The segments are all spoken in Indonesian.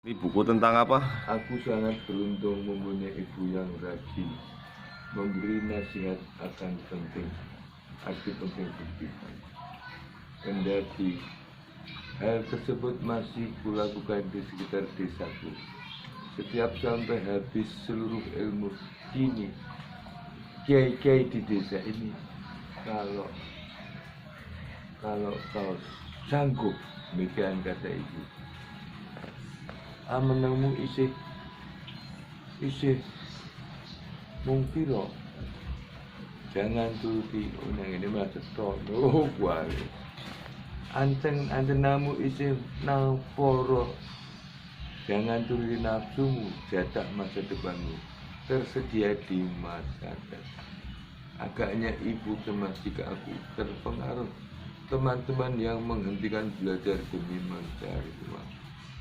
Ini buku tentang apa? Aku sangat beruntung mempunyai ibu yang rajin memberi nasihat akan arti penting kehidupan. Kendati hal tersebut masih kulakukan di sekitar desaku. Setiap sampai habis seluruh ilmu kini, kiai-kiai di desa ini, kalau kalau kau sanggup, demikian kata ibu, amenemu isih mungkin loh, jangan turuti unang ini macet tono kuali antenamu isih nang poro, jangan turuti nafsumu, jatah masa depanmu tersedia di masa depan. Agaknya ibu cemas jika aku terpengaruh teman-teman yang menghentikan belajar demi mencari uang,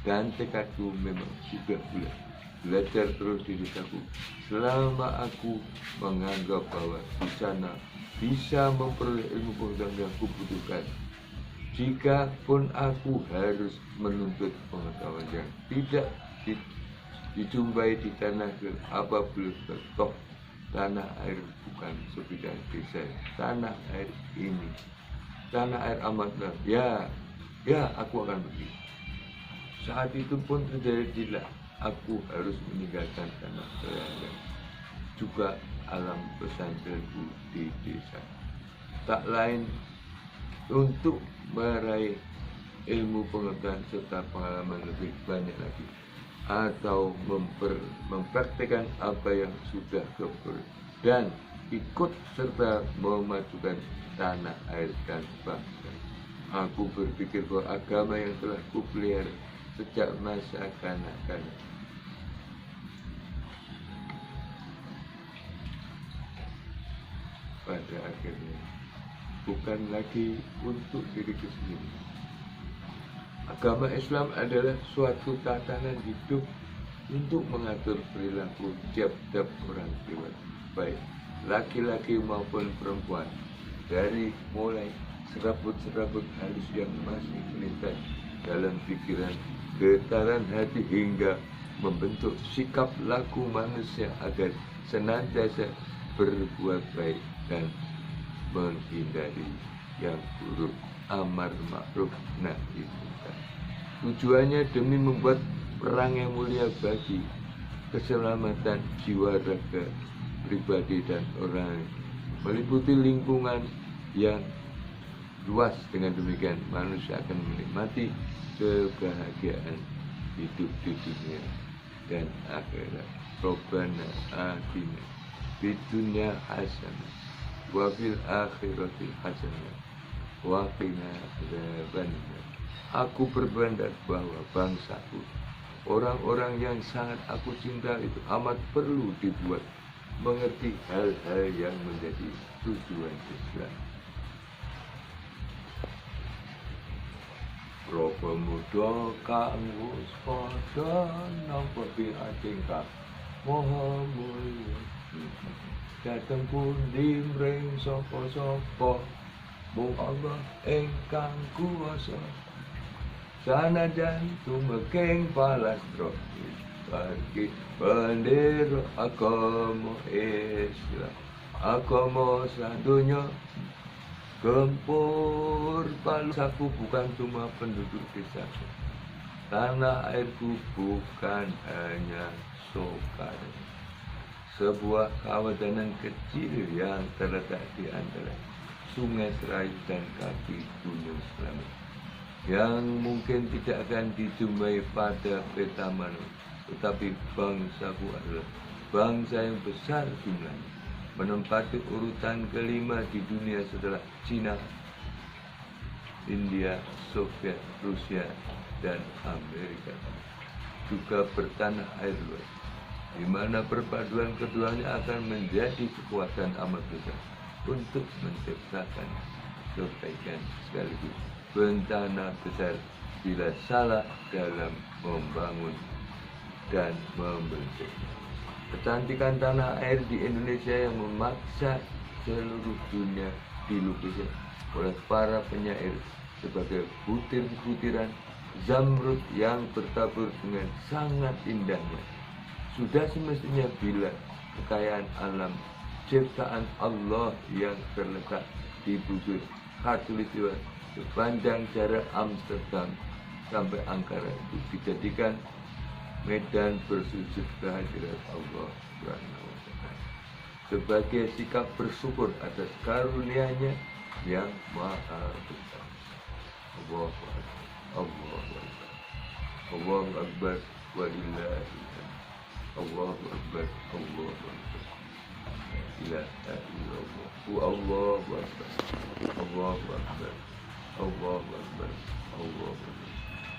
dan tekadku memang sudah bulat belajar terus di desaku selama aku menganggap bahwa di sana bisa memperoleh ilmu pengetahuan yang kubutuhkan. Jika pun aku harus menuntut pengetahuan yang tidak dijumpai di tanah apabila toh tanah air bukan sebidang desa, tanah air ini, tanah air amatlah, ya aku akan pergi. Saat itu pun terjadilah aku harus meninggalkan tanah kelahiran, juga alam pesantrenku di desa. Tak lain untuk meraih ilmu pengetahuan serta pengalaman lebih banyak lagi, atau mempraktikkan apa yang sudah keper dan ikut serta memajukan tanah air dan bangsa. Aku berpikir bahwa agama yang telah kupelihara sejak masa kanak-kanak pada akhirnya bukan lagi untuk diriku sendiri. Agama Islam adalah suatu tatanan hidup untuk mengatur perilaku tiap-tiap orang dewasa, baik laki-laki maupun perempuan, dari mulai serabut-serabut halus yang masih melintas dalam pikiran, getaran hati, hingga membentuk sikap laku manusia agar senantiasa berbuat baik dan menghindari yang buruk, amar ma'ruf nahi munkar. Tujuannya demi membuat perang yang mulia bagi keselamatan jiwa raga pribadi dan orang, meliputi lingkungan yang luas. Dengan demikian manusia akan menikmati kebahagiaan hidup di dunia dan akhirat. Rabbana atina fid dunya hasanah wa fil akhirati hasanah wa qina adzabannar. Aku berbandar bahwa bangsaku, orang-orang yang sangat aku cinta itu amat perlu dibuat mengerti hal-hal yang menjadi tujuan Islam. Robo muda kang wis padha nampa piating kang moho mulya, dateng pundi mring sapa-sapa, mung Allah ingkang kuwasa. Sanajan tumengking palastra bagi bendera agama Islam, agama sadonya gempur palu. Aku bukan cuma penduduk desa, tanah airku bukan hanya Sokar, sebuah kawasan kecil yang terletak di antara Sungai Serai dan kaki Gunung Slamet, yang mungkin tidak akan dijumpai pada peta manusia. Tetapi bangsaku adalah bangsa yang besar jumlahnya, menempati urutan kelima di dunia setelah Cina, India, Soviet, Rusia, dan Amerika. Juga bertanah air luas, di mana perpaduan keduanya akan menjadi kekuatan amat besar untuk menciptakan kebaikan sekaligus bencana besar bila salah dalam membangun dan membentuk. Kecantikan tanah air di Indonesia yang memaksa seluruh dunia dilukis oleh para penyair sebagai butir-butiran zamrud yang bertabur dengan sangat indahnya. Sudah semestinya bila kekayaan alam ciptaan Allah yang terletak di bibir khatulistiwa sepanjang jarak Amsterdam sampai Ankara itu dijadikan medan bersujud kehadirat Allah Subhanahu wa Ta'ala sebagai sikap bersyukur atas karunia-Nya yang maha besar. Allahu Akbar, Allahu Akbar, Allahu Akbar, walillahi Allahu Akbar, Allahu Akbar, la ilaha illallah, Allahu Akbar, Allahu Akbar, Allahu Akbar, Allahu Akbar,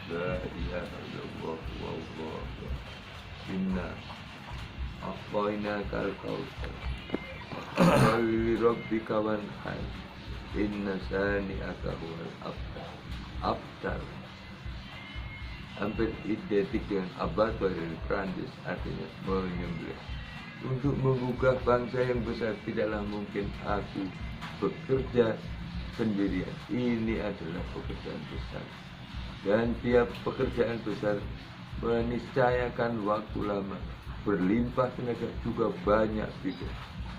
la ilaha illallah, Allahu Akbar. Inna a'tainaka al-kautsar Shalli rabbika wanhar inna sani'aka huwal abtar. Hampir identik dengan abattoir dari Prancis, artinya menyembelih. Untuk menggugah bangsa yang besar tidaklah mungkin aku bekerja sendirian. Ini adalah pekerjaan besar, dan tiap pekerjaan besar meniscayakan waktu lama, berlimpah tenaga, juga banyak pikir.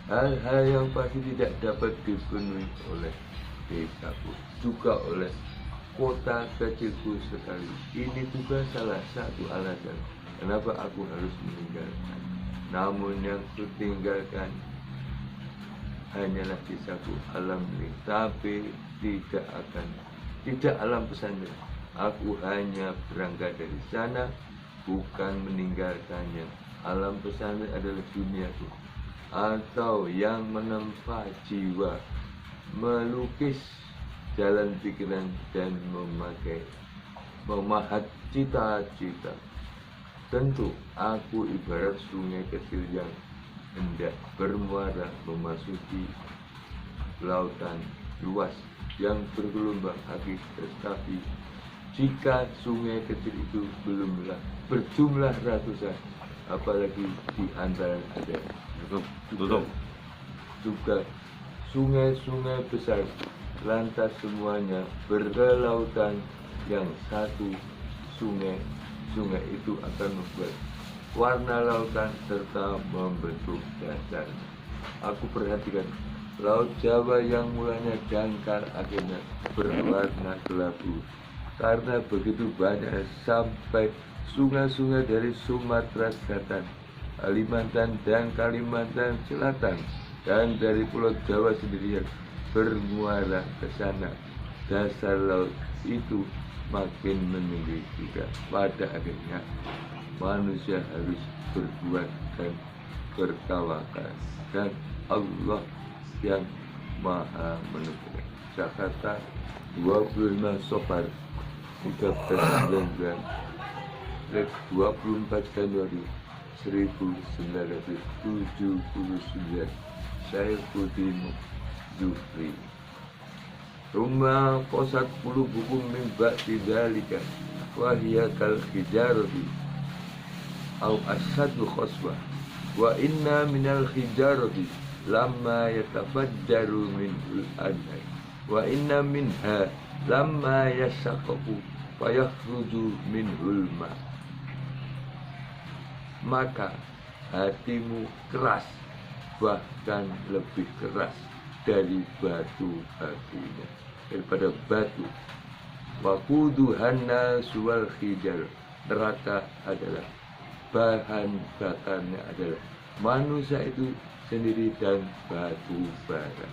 Hal-hal yang pasti tidak dapat dipenuhi oleh desaku, juga oleh kota kecilku sekali. Ini juga salah satu alasan kenapa aku harus meninggalkan. Namun yang kutinggalkan hanyalah desaku, alam ini, tapi tidak alam pesantren. Aku hanya berangkat dari sana, bukan meninggalkannya. Alam pesantren adalah duniaku, atau yang menempa jiwa, melukis jalan pikiran dan memahat cita-cita. Tentu aku ibarat sungai kecil yang hendak bermuara memasuki lautan luas yang bergelombang habis. Tetapi jika sungai kecil itu belumlah berjumlah ratusan, apalagi di antara ada juga sungai-sungai besar, lantas semuanya berkelautan yang satu. Sungai itu akan membuat warna lautan serta membentuk dasarnya. Aku perhatikan Laut Jawa yang mulanya dangkal akhirnya berwarna kelabu karena begitu banyak, sampai sungai-sungai dari Sumatera Selatan, Kalimantan dan Kalimantan Selatan, dan dari Pulau Jawa sendiri yang bermuara ke sana. Dasar laut itu makin meninggi juga. Pada akhirnya manusia harus berbuat dan bertawakal, dan Allah yang maha menentukan. Jakarta 25 Safar 1399, 24 Januari 1979. Saifuddin Zuhri. Rumah posat puluh buku mimba tidalika wahia kal hijarati au asadu khosbah wa inna minal hijarati lamma yatafajjaru minul anhar wa inna minha lamma yasaqaku wa yakhruju minul ma. Maka hatimu keras, bahkan lebih keras dari batu-batunya, daripada batu. Waquduhan nasu wal hijar. Neraka adalah bahan bakarnya adalah manusia itu sendiri dan batu bara.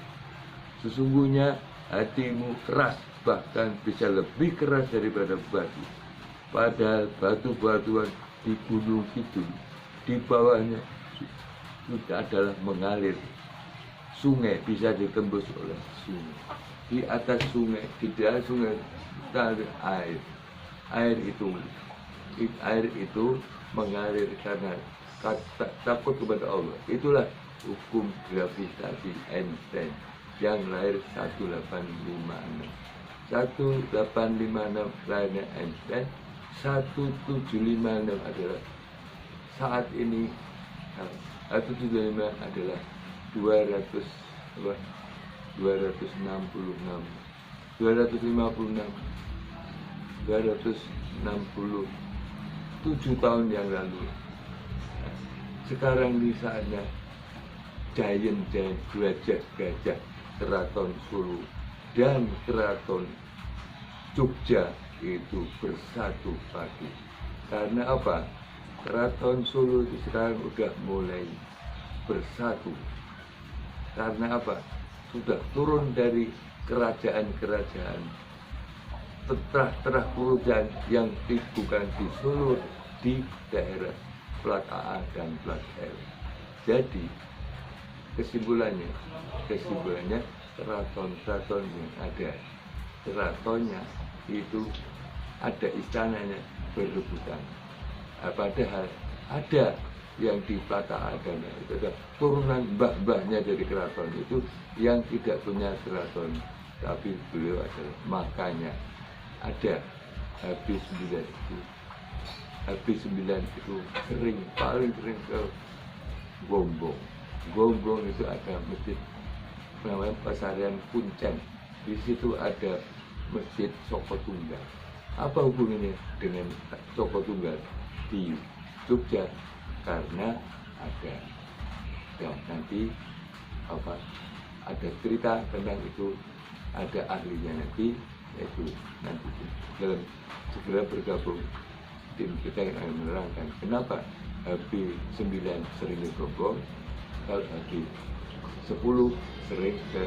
Sesungguhnya hatimu keras, bahkan bisa lebih keras daripada batu. Padahal batu-batuan di gunung itu, di bawahnya sudah adalah mengalir. Sungai bisa ditembus oleh sungai. Di atas sungai, di dalam sungai ada air. Air itu mengalir karena takut kepada Allah. Itulah hukum gravitasi Einstein yang lahir 1856. 1856 lahirnya Einstein. 1756 adalah saat ini. 1755 adalah 256 256 256 tahun yang lalu. Sekarang di sana giant gajah Keraton Solo dan Keraton Jogja itu bersatu padu. Karena apa? Keraton Solo itu sekarang udah mulai bersatu. Karena apa? Sudah turun dari kerajaan-kerajaan terah kerajaan yang bukan di Solo, di daerah Plat AA dan Plat L. Jadi kesimpulannya keraton yang ada, keratonnya itu ada istananya berebutan. Padahal ada yang di Plat AA dan itu ada turunan mbah-mbahnya dari keraton itu yang tidak punya keraton, tapi beliau adalah makanya ada habis 9 itu paling sering ke Gombong itu ada masjid namanya Pasarian Kuncen. Di situ ada masjid Soko Tunggal. Apa hubungannya dengan Soko Tunggal di Jogja? Karena ada nanti ada cerita tentang itu, ada ahlinya nanti, yaitu nanti dalam segera bergabung tim kita yang akan menerangkan kenapa HB9 sering ke Gombong, kalau HB10 sering ke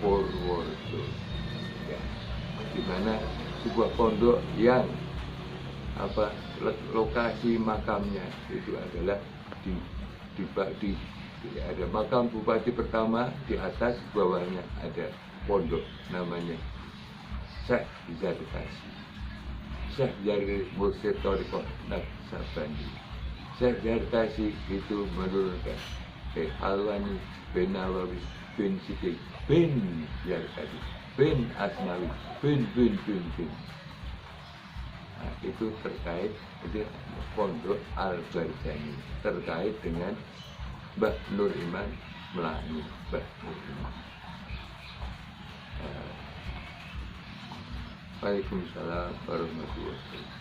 Purworejo, ya, di mana sebuah pondok yang lokasi makamnya itu adalah di ada makam bupati pertama, di atas bawahnya ada pondok namanya Syekh Zarkasi. Syekh Zarkasi Mursyid Thariqah Naqsabandi. Syekh Zarkasi itu menurunkan Alwani bin Nawawi bin Siddiq bin Zarkasi bin Asmawi bin. Nah, itu terkait itu pondok Al-Barzani terkait dengan Mbah Nur Iman Melani. Waalaikumsalam warahmatullahi wabarakatuh.